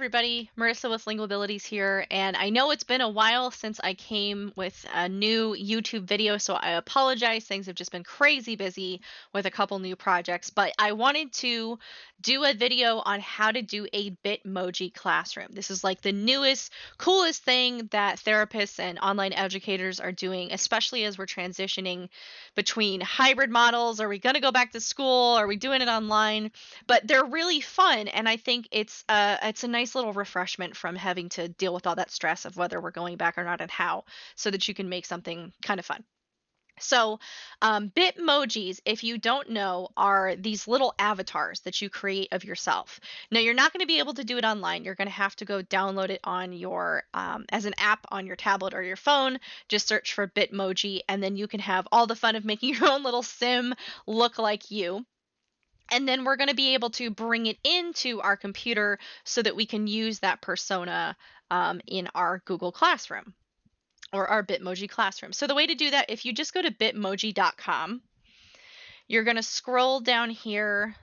everybody. Marissa with Lingual Abilities here, and I know it's been a while since I came with a new YouTube video, so I apologize. Things have just been crazy busy with a couple new projects, but I wanted to do a video on how to do a Bitmoji classroom. This is like the newest, coolest thing that therapists and online educators are doing, especially as we're transitioning between hybrid models. Are we going to go back to school? Are we doing it online? But they're really fun, and I think it's a nice little refreshment from having to deal with all that stress of whether we're going back or not and how, so that you can make something kind of fun. So, Bitmojis, if you don't know, are these little avatars that you create of yourself. Now, you're not going to be able to do it online. You're going to have to go download it on your as an app on your tablet or your phone. Just search for Bitmoji, and then you can have all the fun of making your own little sim look like you. And then we're going to be able to bring it into our computer so that we can use that persona in our Google Classroom or our Bitmoji Classroom. So the way to do that, if you just go to bitmoji.com, you're going to scroll down here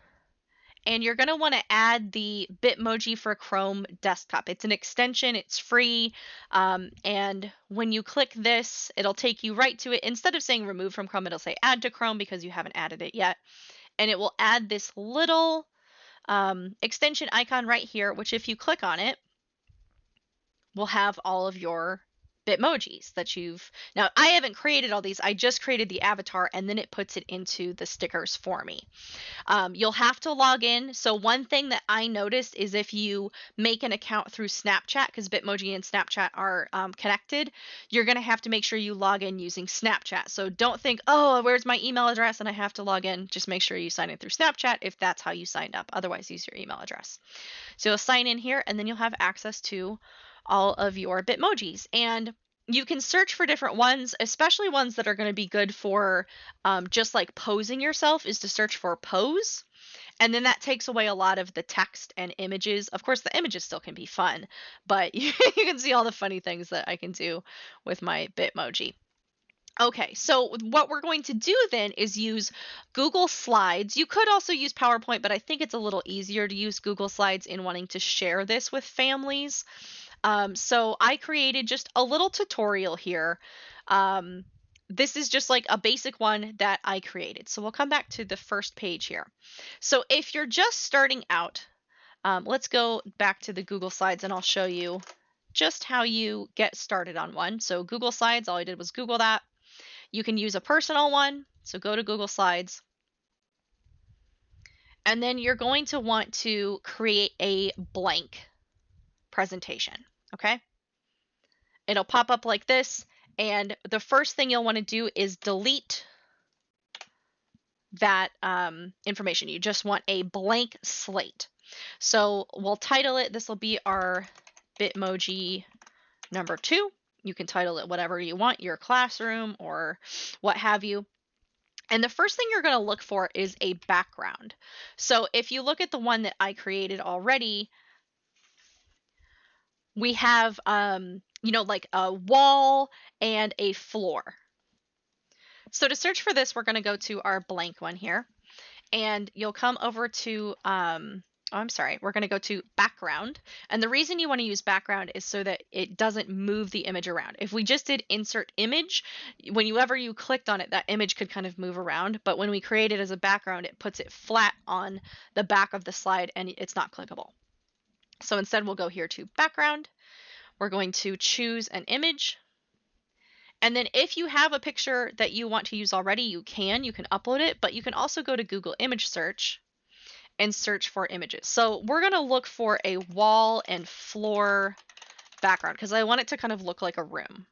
and you're going to want to add the Bitmoji for Chrome desktop. It's an extension, it's free, and when you click this, it'll take you right to it. Instead of saying remove from Chrome, it'll say add to Chrome because you haven't added it yet. And it will add this little extension icon right here, which if you click on it, will have all of your Bitmojis that you've... Now, I haven't created all these. I just created the avatar, and then it puts it into the stickers for me. You'll have to log in. So one thing that I noticed is if you make an account through Snapchat, because Bitmoji and Snapchat are connected, you're going to have to make sure you log in using Snapchat. So don't think, oh, where's my email address and I have to log in. Just make sure you sign in through Snapchat if that's how you signed up. Otherwise, use your email address. So you'll sign in here, and then you'll have access to all of your Bitmojis. And you can search for different ones, especially ones that are going to be good for just like posing yourself, is to search for pose. And then that takes away a lot of the text and images. Of course, the images still can be fun, but you can see all the funny things that I can do with my Bitmoji. Okay, so what we're going to do then is use Google Slides. You could also use PowerPoint, but I think it's a little easier to use Google Slides in wanting to share this with families. So I created just a little tutorial here. This is just like a basic one that I created. So we'll come back to the first page here. So if you're just starting out, let's go back to the Google Slides and I'll show you just how you get started on one. So Google Slides, all I did was Google that. You can use a personal one. So go to Google Slides. And then you're going to want to create a blank presentation. Okay, it'll pop up like this, and the first thing you'll want to do is delete that information. You just want a blank slate. So we'll title it, this will be our Bitmoji number 2. You can title it whatever you want, your classroom or what have you. And the first thing you're going to look for is a background. So if you look at the one that I created already, we have, like a wall and a floor. So to search for this, we're going to go to our blank one here, and you'll come over to, we're going to go to background. And the reason you want to use background is so that it doesn't move the image around. If we just did insert image, whenever you clicked on it, that image could kind of move around. But when we create it as a background, it puts it flat on the back of the slide and it's not clickable. So instead we'll go here to background. We're going to choose an image. And then if you have a picture that you want to use already, you can upload it, but you can also go to Google Image Search and search for images. So we're going to look for a wall and floor background because I want it to kind of look like a room.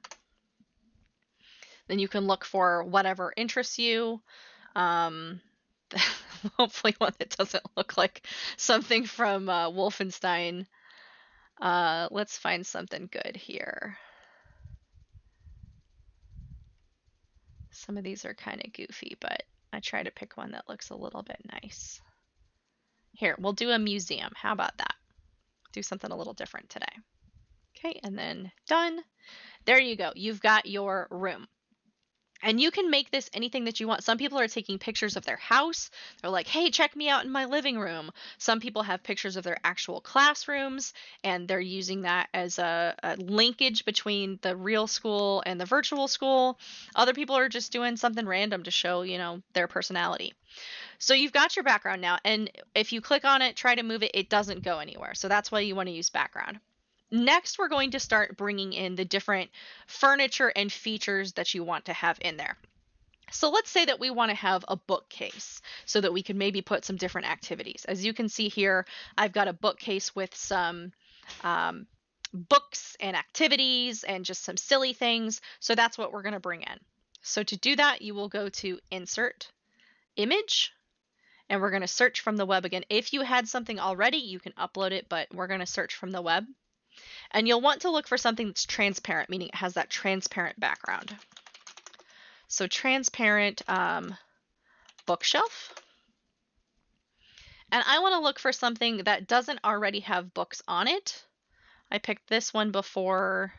Then you can look for whatever interests you. Hopefully one that doesn't look like something from Wolfenstein. Let's find something good here. Some of these are kind of goofy, but I try to pick one that looks a little bit nice. Here, we'll do a museum. How about that? Do something a little different today. Okay, and then done. There you go. You've got your room. And you can make this anything that you want. Some people are taking pictures of their house. They're like, hey, check me out in my living room. Some people have pictures of their actual classrooms, and they're using that as a linkage between the real school and the virtual school. Other people are just doing something random to show, their personality. So you've got your background now, and if you click on it, try to move it, it doesn't go anywhere. So that's why you want to use background. Next, we're going to start bringing in the different furniture and features that you want to have in there. So let's say that we want to have a bookcase so that we can maybe put some different activities. As you can see here, I've got a bookcase with some books and activities and just some silly things. So that's what we're going to bring in. So to do that, you will go to Insert, Image, and we're going to search from the web again. If you had something already, you can upload it, but we're going to search from the web. And you'll want to look for something that's transparent, meaning it has that transparent background. So transparent bookshelf. And I want to look for something that doesn't already have books on it. I picked this one before.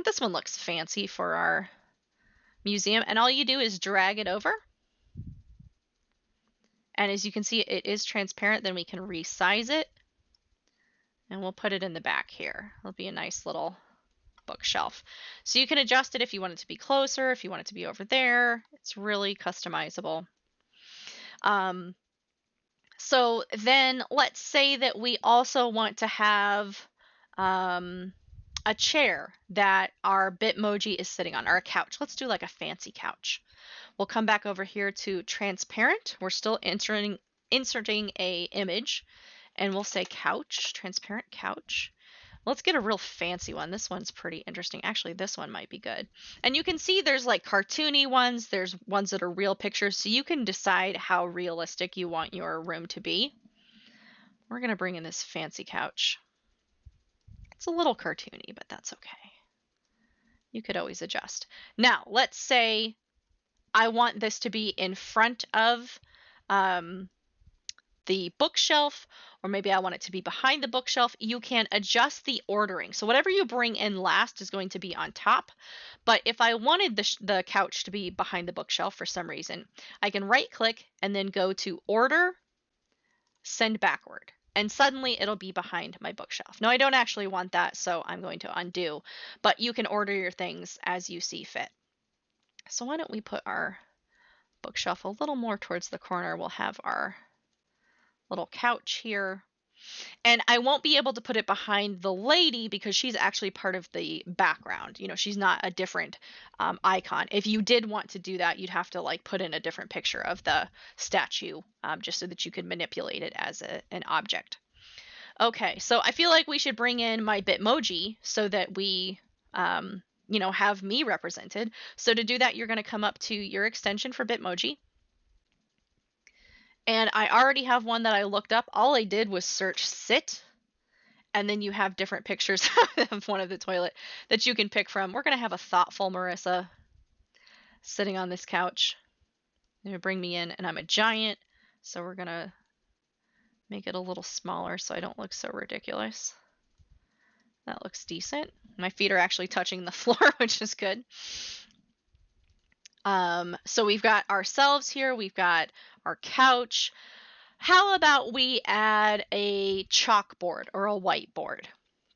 This one looks fancy for our museum. And all you do is drag it over. And as you can see, it is transparent. Then we can resize it. And we'll put it in the back here. It'll be a nice little bookshelf. So you can adjust it if you want it to be closer, if you want it to be over there. It's really customizable. So then let's say that we also want to have a chair that our Bitmoji is sitting on, or a couch. Let's do like a fancy couch. We'll come back over here to transparent. We're still inserting a image, and we'll say couch, transparent couch. Let's get a real fancy one. This one's pretty interesting. Actually, this one might be good. And you can see there's like cartoony ones. There's ones that are real pictures. So you can decide how realistic you want your room to be. We're going to bring in this fancy couch. It's a little cartoony, but that's okay. You could always adjust. Now, let's say I want this to be in front of the bookshelf, or maybe I want it to be behind the bookshelf. You can adjust the ordering. So whatever you bring in last is going to be on top. But if I wanted the couch to be behind the bookshelf for some reason, I can right click and then go to Order, Send Backward. And suddenly it'll be behind my bookshelf. Now I don't actually want that, so I'm going to undo. But you can order your things as you see fit. So why don't we put our bookshelf a little more towards the corner. We'll have our little couch here. And I won't be able to put it behind the lady because she's actually part of the background. She's not a different icon. If you did want to do that, you'd have to like put in a different picture of the statue just so that you could manipulate it as an object. Okay, so I feel like we should bring in my Bitmoji so that we have me represented. So to do that, you're going to come up to your extension for Bitmoji. And I already have one that I looked up. All I did was search sit, and then you have different pictures of one of the toilet that you can pick from. We're going to have a thoughtful Marissa sitting on this couch. They're going to bring me in, and I'm a giant, so we're going to make it a little smaller so I don't look so ridiculous. That looks decent. My feet are actually touching the floor, which is good. So we've got ourselves here. We've got our couch. How about we add a chalkboard or a whiteboard?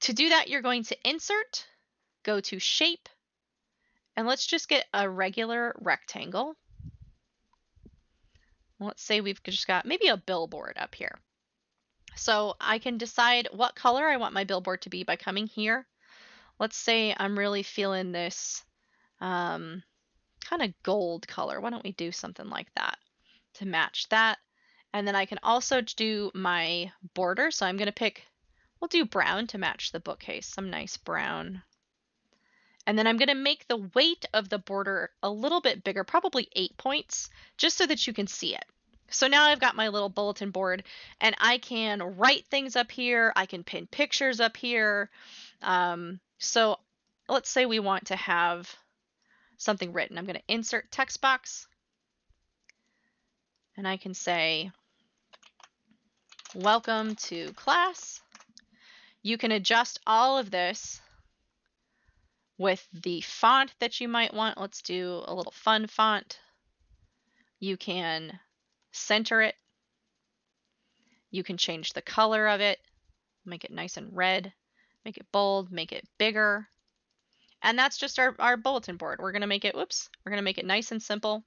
To do that, you're going to Insert, go to Shape, and let's just get a regular rectangle. Let's say we've just got maybe a billboard up here. So I can decide what color I want my billboard to be by coming here. Let's say I'm really feeling this kind of gold color. Why don't we do something like that to match that? And then I can also do my border. So I'm going to we'll do brown to match the bookcase, some nice brown. And then I'm going to make the weight of the border a little bit bigger, probably 8 points, just so that you can see it. So now I've got my little bulletin board, and I can write things up here. I can pin pictures up here. So let's say we want to have something written. I'm going to insert text box, and I can say, welcome to class. You can adjust all of this with the font that you might want. Let's do a little fun font. You can center it. You can change the color of it, make it nice and red, make it bold, make it bigger. And that's just our bulletin board. We're gonna make it, whoops, we're gonna make it nice and simple.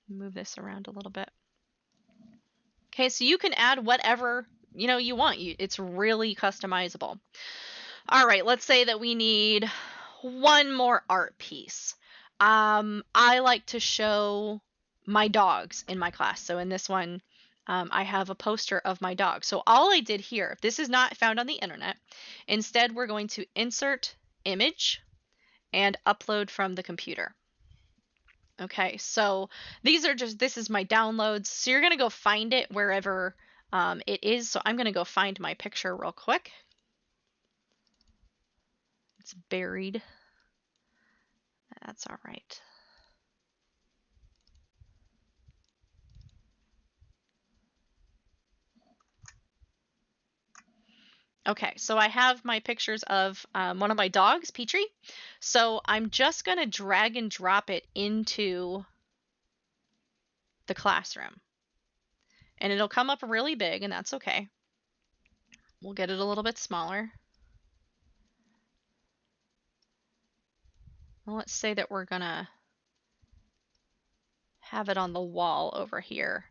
Move this around a little bit. Okay, so you can add whatever you want. It's really customizable. All right, let's say that we need one more art piece. I like to show my dogs in my class. So in this one, I have a poster of my dog. So all I did here, this is not found on the internet. Instead, we're going to insert image and upload from the computer. Okay, so this is my downloads. So you're going to go find it wherever it is. So I'm going to go find my picture real quick. It's buried. That's all right. Okay, so I have my pictures of one of my dogs, Petrie. So I'm just going to drag and drop it into the classroom. And it'll come up really big, and that's okay. We'll get it a little bit smaller. Well, let's say that we're going to have it on the wall over here,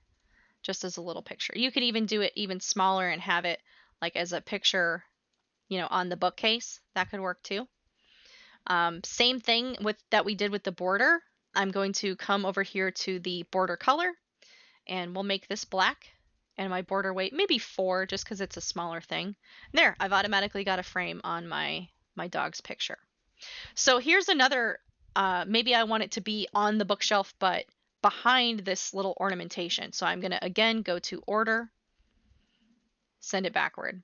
just as a little picture. You could even do it even smaller and have it like as a picture, on the bookcase. That could work too. Same thing that we did with the border. I'm going to come over here to the border color, and we'll make this black, and my border weight maybe 4, just because it's a smaller thing. There, I've automatically got a frame on my dog's picture. So here's another, maybe I want it to be on the bookshelf, but behind this little ornamentation. So I'm going to, again, go to order, send it backward.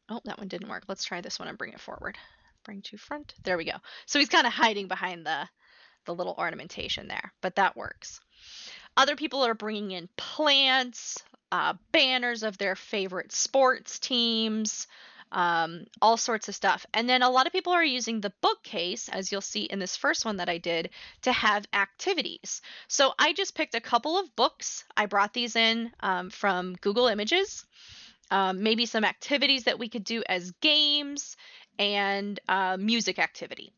Oh, that one didn't work. Let's try this one and bring it forward. Bring to front. There we go. So he's kind of hiding behind the little ornamentation there, but that works. Other people are bringing in plants, banners of their favorite sports teams, all sorts of stuff. And then a lot of people are using the bookcase, as you'll see in this first one that I did, to have activities. So I just picked a couple of books. I brought these in from Google Images. Maybe some activities that we could do as games and music activity.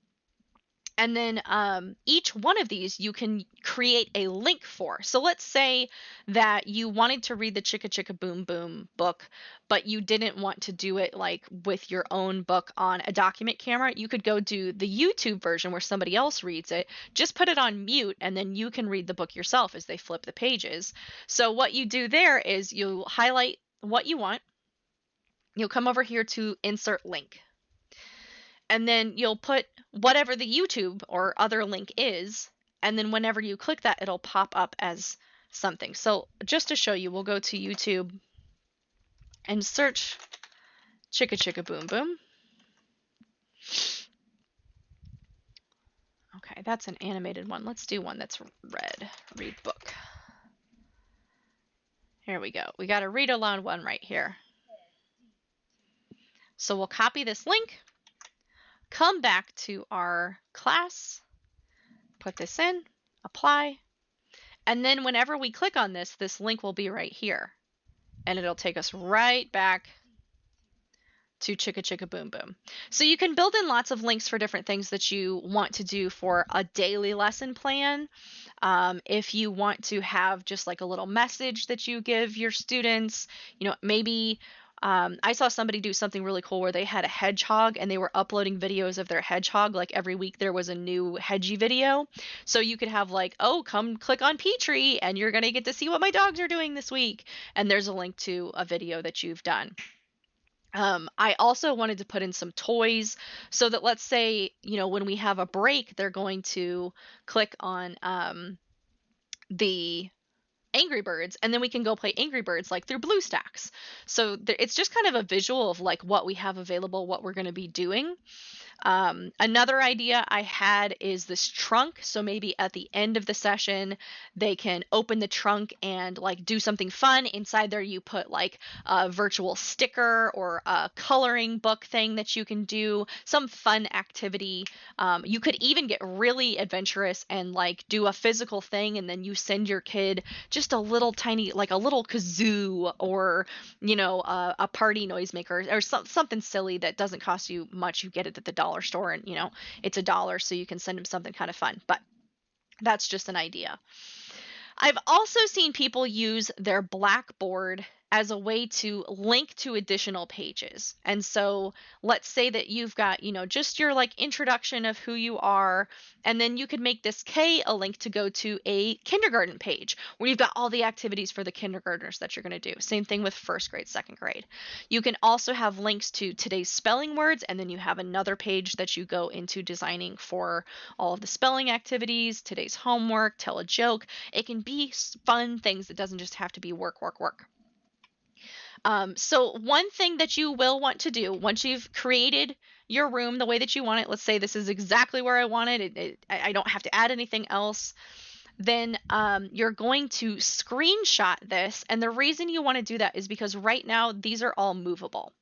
And then each one of these you can create a link for. So let's say that you wanted to read the Chicka Chicka Boom Boom book, but you didn't want to do it like with your own book on a document camera. You could go do the YouTube version where somebody else reads it. Just put it on mute, and then you can read the book yourself as they flip the pages. So what you do there is you highlight what you want. You'll come over here to insert link. And then you'll put whatever the YouTube or other link is, and then whenever you click that, it'll pop up as something. So just to show you, we'll go to YouTube and search Chicka Chicka Boom Boom. Okay, that's an animated one. Let's do one that's red. Read book. Here we go. We got a read aloud one right here. So we'll copy this link, come back to our class, put this in, apply, and then whenever we click on this link will be right here, and it'll take us right back to Chicka Chicka Boom Boom. So you can build in lots of links for different things that you want to do for a daily lesson plan. If you want to have just like a little message that you give your students, maybe I saw somebody do something really cool where they had a hedgehog and they were uploading videos of their hedgehog. Like every week there was a new hedgie video. So you could have like, oh, come click on Petrie and you're going to get to see what my dogs are doing this week. And there's a link to a video that you've done. I also wanted to put in some toys so that, let's say, when we have a break, they're going to click on the Angry Birds, and then we can go play Angry Birds like through BlueStacks. So it's just kind of a visual of like what we have available, what we're going to be doing. Another idea I had is this trunk. So maybe at the end of the session, they can open the trunk and like do something fun. Inside there, you put like a virtual sticker or a coloring book thing that you can do, some fun activity. You could even get really adventurous and like do a physical thing, and then you send your kid just a little tiny, like a little kazoo or, a party noisemaker or something silly that doesn't cost you much. You get it at the dollar store, and it's $1, so you can send them something kind of fun. But that's just an idea. I've also seen people use their Blackboard as a way to link to additional pages. And so let's say that you've got, just your like introduction of who you are, and then you could make this K a link to go to a kindergarten page where you've got all the activities for the kindergartners that you're going to do. Same thing with first grade, second grade. You can also have links to today's spelling words, and then you have another page that you go into designing for all of the spelling activities, today's homework, tell a joke. It can be fun things. It doesn't just have to be work, work, work. So one thing that you will want to do once you've created your room the way that you want it, let's say this is exactly where I want it, I don't have to add anything else, then you're going to screenshot this. And the reason you want to do that is because right now these are all movable,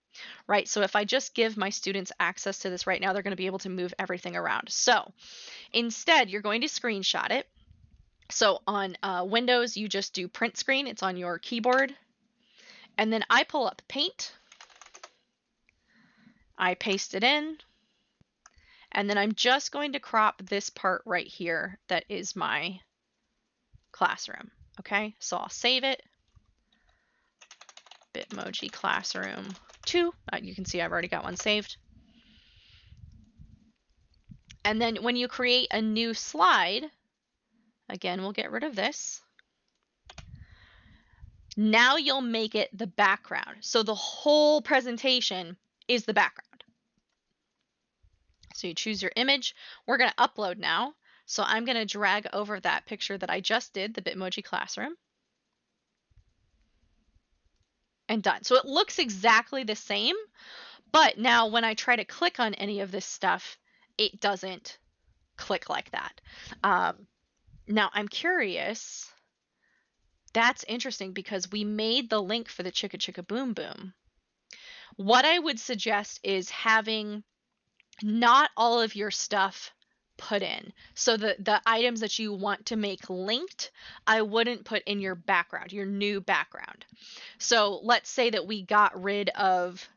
right? So if I just give my students access to this right now, they're going to be able to move everything around. So instead, you're going to screenshot it. So on Windows, you just do print screen. It's on your keyboard. And then I pull up Paint. I paste it in. And then I'm just going to crop this part right here that is my classroom. Okay, so I'll save it. Bitmoji Classroom 2. You can see I've already got one saved. And then when you create a new slide, again, we'll get rid of this. Now you'll make it the background. So the whole presentation is the background. So you choose your image. We're going to upload now. So I'm going to drag over that picture that I just did, the Bitmoji Classroom. And done. So it looks exactly the same, but now when I try to click on any of this stuff, it doesn't click like that. Now I'm curious. That's interesting because we made the link for the Chicka Chicka Boom Boom. What I would suggest is having not all of your stuff put in. So the items that you want to make linked, I wouldn't put in your background, your new background. So let's say that we got rid of,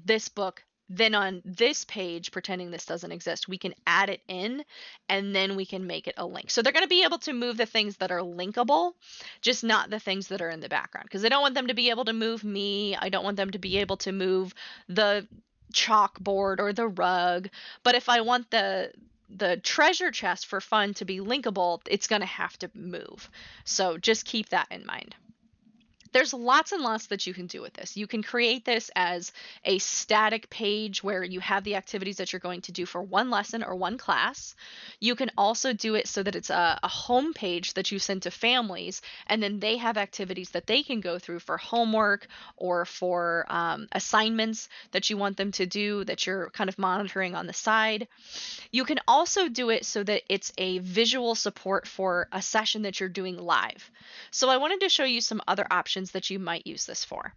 this book. Then on this page, pretending this doesn't exist, we can add it in, and then we can make it a link. So they're going to be able to move the things that are linkable, just not the things that are in the background. Because I don't want them to be able to move me. I don't want them to be able to move the chalkboard or the rug. But if I want the treasure chest for fun to be linkable, it's going to have to move. So just keep that in mind. There's lots and lots that you can do with this. You can create this as a static page where you have the activities that you're going to do for one lesson or one class. You can also do it so that it's a home page that you send to families, and then they have activities that they can go through for homework or for assignments that you want them to do that you're kind of monitoring on the side. You can also do it so that it's a visual support for a session that you're doing live. So I wanted to show you some other options that you might use this for.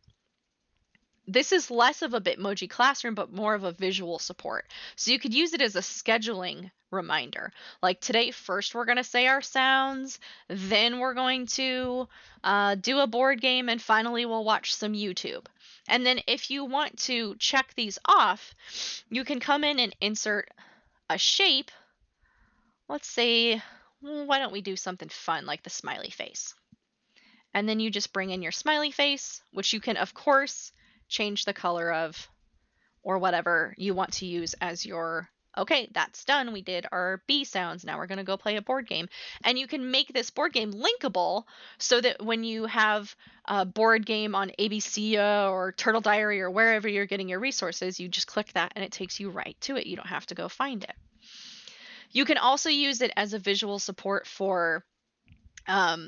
This is less of a Bitmoji classroom, but more of a visual support. So you could use it as a scheduling reminder. Like today, first we're going to say our sounds, then we're going to do a board game, and finally we'll watch some YouTube. And then if you want to check these off, you can come in and insert a shape. Let's say, why don't we do something fun like the smiley face? And then you just bring in your smiley face, which you can, of course, change the color of or whatever you want to use as your, okay, that's done. We did our B sounds. Now we're going to go play a board game. And you can make this board game linkable so that when you have a board game on ABC or Turtle Diary or wherever you're getting your resources, you just click that and it takes you right to it. You don't have to go find it. You can also use it as a visual support for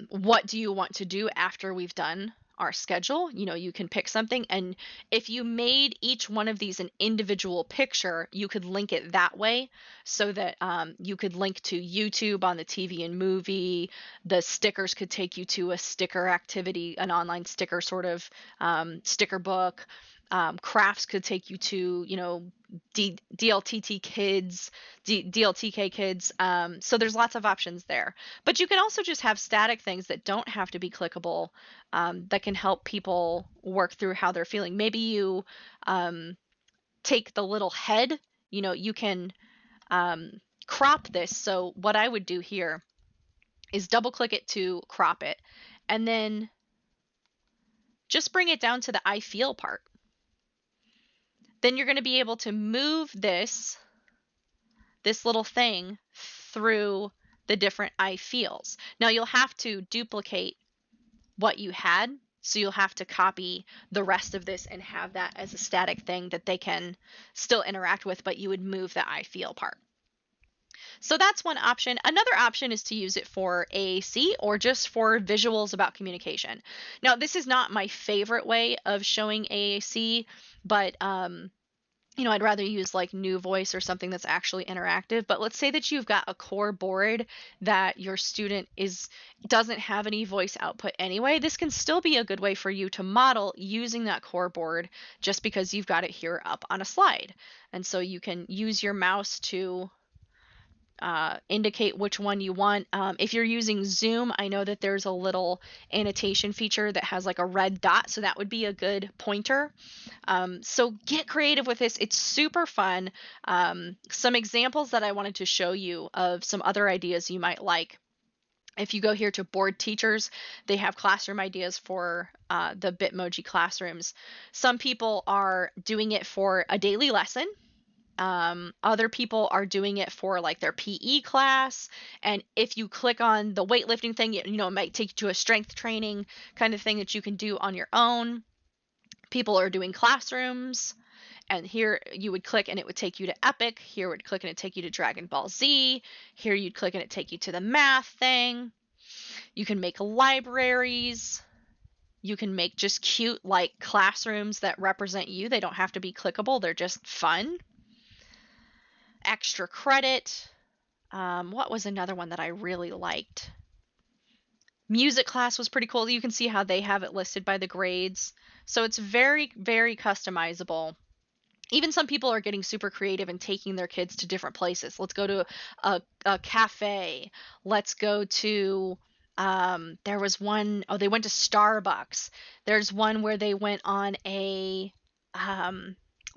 what do you want to do after we've done our schedule. You can pick something, and if you made each one of these an individual picture, you could link it that way, so that you could link to YouTube on the TV and movie. The stickers could take you to a sticker activity, an online sticker sort of sticker book. Crafts could take you to, DLTT kids, DLTK kids. So there's lots of options there. But you can also just have static things that don't have to be clickable, that can help people work through how they're feeling. Maybe you take the little head, you can crop this. So what I would do here is double click it to crop it, and then just bring it down to the I feel part. Then you're going to be able to move this little thing through the different I feels. Now you'll have to duplicate what you had, so you'll have to copy the rest of this and have that as a static thing that they can still interact with, but you would move the I feel part. So that's one option. Another option is to use it for AAC or just for visuals about communication. Now, this is not my favorite way of showing AAC, but I'd rather use like New Voice or something that's actually interactive. But let's say that you've got a core board that your student doesn't have any voice output anyway. This can still be a good way for you to model using that core board, just because you've got it here up on a slide. And so you can use your mouse to indicate which one you want. If you're using Zoom, I know that there's a little annotation feature that has like a red dot, so that would be a good pointer. So get creative with this. It's super fun. Some examples that I wanted to show you of some other ideas you might like. If you go here to board teachers, they have classroom ideas for the Bitmoji classrooms. Some people are doing it for a daily lesson. Other people are doing it for like their PE class. And if you click on the weightlifting thing, it might take you to a strength training kind of thing that you can do on your own. People are doing classrooms, and here you would click and it would take you to Epic. Here would click and it take you to Dragon Ball Z. Here you'd click and it take you to the math thing. You can make libraries. You can make just cute like classrooms that represent you. They don't have to be clickable. They're just fun. Extra credit. What was another one that I really liked? Music class was pretty cool. You can see how they have it listed by the grades. So it's very, very customizable. Even some people are getting super creative and taking their kids to different places. Let's go to a cafe. Let's go to, there was one, they went to Starbucks. There's one where they went on a,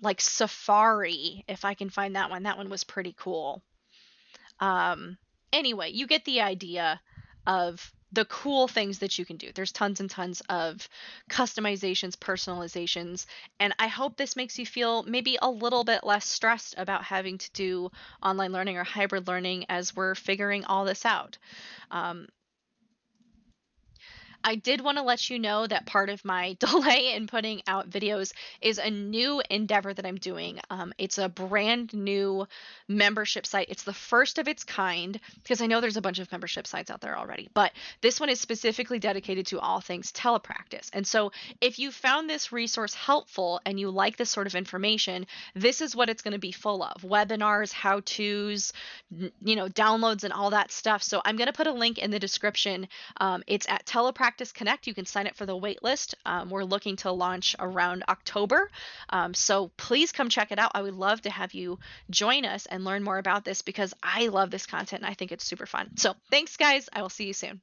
like safari, if I can find that one. That one was pretty cool. Anyway, you get the idea of the cool things that you can do. There's tons and tons of customizations, personalizations, and I hope this makes you feel maybe a little bit less stressed about having to do online learning or hybrid learning as we're figuring all this out. I did want to let you know that part of my delay in putting out videos is a new endeavor that I'm doing. It's a brand new membership site. It's the first of its kind, because I know there's a bunch of membership sites out there already, but this one is specifically dedicated to all things telepractice. And so if you found this resource helpful and you like this sort of information, this is what it's going to be full of: webinars, how-tos, downloads, and all that stuff. So I'm going to put a link in the description. It's at Telepractice Connect. You can sign up for the wait list. We're looking to launch around October. So please come check it out. I would love to have you join us and learn more about this, because I love this content and I think it's super fun. So thanks, guys. I will see you soon.